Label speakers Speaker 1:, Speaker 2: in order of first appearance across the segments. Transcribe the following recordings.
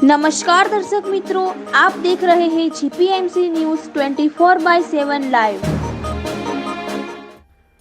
Speaker 1: नमस्कार दर्शक मित्रों, आप देख रहे हैं जीपीएमसी न्यूज 24/7 लाइव।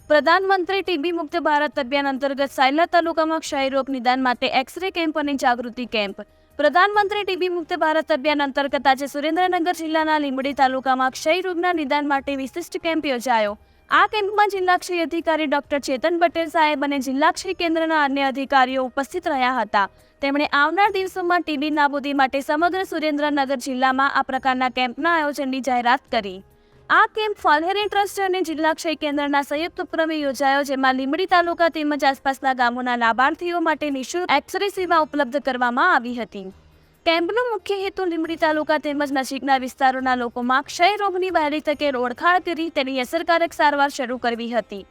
Speaker 1: प्रधानमंत्री टीबी मुक्त भारत अभियान अंतर्गत सायला तालुकाમાં ક્ષય રોગ નિદાન માટે એક્સ-રે કેમ્પ અને જાગૃતિ કેમ્પ। પ્રધાનમંત્રી ટીબી મુક્ત ભારત અભિયાન અંતર્ગત આજે સુરેન્દ્રનગર જિલ્લાના લીંબડી તાલુકામાં ક્ષય રોગના નિદાન માટે વિશિષ્ટ કેમ્પ યોજાયો। આ કેમ્પમાં જિલ્લા ક્ષય અધિકારી ડોક્ટર ચેતન પટેલ સાહેબ અને જિલ્લા ક્ષય કેન્દ્રના અન્ય અધિકારીઓ ઉપસ્થિત રહ્યા હતા। તેમણે આવનાર દિવસોમાં ટીબી નાબૂદી માટે સમગ્ર સુરેન્દ્રનગર જિલ્લામાં આ પ્રકારના કેમ્પના આયોજનની જાહેરાત કરી। આ કેમ્પ ફાલ્હેરી ટ્રસ્ટ અને જિલ્લા ક્ષય કેન્દ્રના સંયુક્ત ઉપક્રમે યોજાયો, જેમાં લીંબડી તાલુકા તેમજ આસપાસના ગામોના લાભાર્થીઓ માટે નિઃશુલ્ક એક્સ-રે સેવા ઉપલબ્ધ કરવામાં આવી હતી। કેમ્પનો મુખ્ય હેતુ લીંબડી તાલુકા તેમજ નજીકના વિસ્તારોના લોકોમાં ક્ષય રોગની વહેલી તકે ઓળખાણ કરી તેની અસરકારક સારવાર શરૂ કરવી હતી।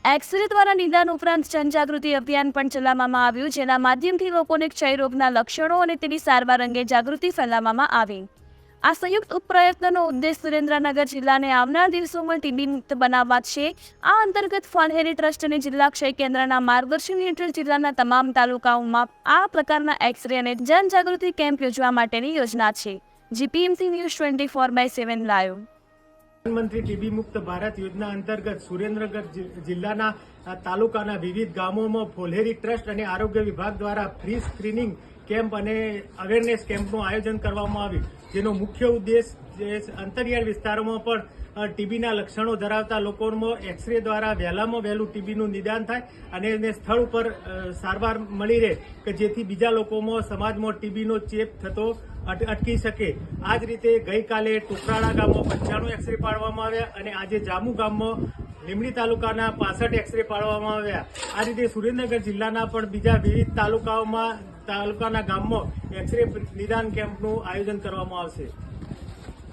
Speaker 1: એક્સ-રે દ્વારા નિદાન ઉપરાંત જનજાગૃતિ અભિયાન પણ ચલાવવામાં આવ્યું, જેના માધ્યમથી લોકોને ક્ષય રોગના લક્ષણો અને તેની સારવાર અંગે જાગૃતિ ફેલાવવામાં આવી। આ સંયુક્ત ઉપપ્રયત્નનો ઉદ્દેશ સુરેન્દ્રનગર જિલ્લાને આવનાર દિવસોમાં ટીબી મુક્ત બનાવવા છે। આ અંતર્ગત ફાલ્હેરી ટ્રસ્ટ અને જિલ્લા ક્ષય કેન્દ્રના માર્ગદર્શન હેઠળ જિલ્લાના તમામ તાલુકાઓમાં આ પ્રકારના એક્સ-રે અને જનજાગૃતિ કેમ્પ યોજવા માટેની યોજના છે। GPMC news 24/7 live.
Speaker 2: प्रधानमंत्री टीबी मुक्त भारत योजना अंतर्गत सुरेन्द्रनगर जिल्लाना तालुकाना विविध गामों फॉल्हेरी ट्रस्ट और आरोग्य विभाग द्वारा फ्री स्क्रीनिंग केम्प और अवेरनेस केम्पનું આયોજન કરવામાં આવ્યું, જેનો મુખ્ય ઉદ્દેશ અંતરિયાળ વિસ્તારોમાં પણ ટીબીના લક્ષણો ધરાવતા લોકોમાં એક્સ-રે દ્વારા વહેલામાં વહેલું ટીબીનું નિદાન થાય અને એને સ્થળ ઉપર સારવાર મળી રહે કે જેથી બીજા લોકોમાં સમાજમાં ટીબીનો ચેપ થતો અટકી શકે। આ જ રીતે ગઈકાલે ટોકરાળા ગામમાં 95 એક્સ-રે પાડવામાં આવ્યા અને આજે જામુ ગામમાં લીંબડી તાલુકાના 65 એક્સ-રે પાડવામાં આવ્યા। આ રીતે સુરેન્દ્રનગર જિલ્લાના પણ બીજા વિવિધ તાલુકાના ગામમાં એક્સ-રે નિદાન કેમ્પનું આયોજન કરવામાં આવશે।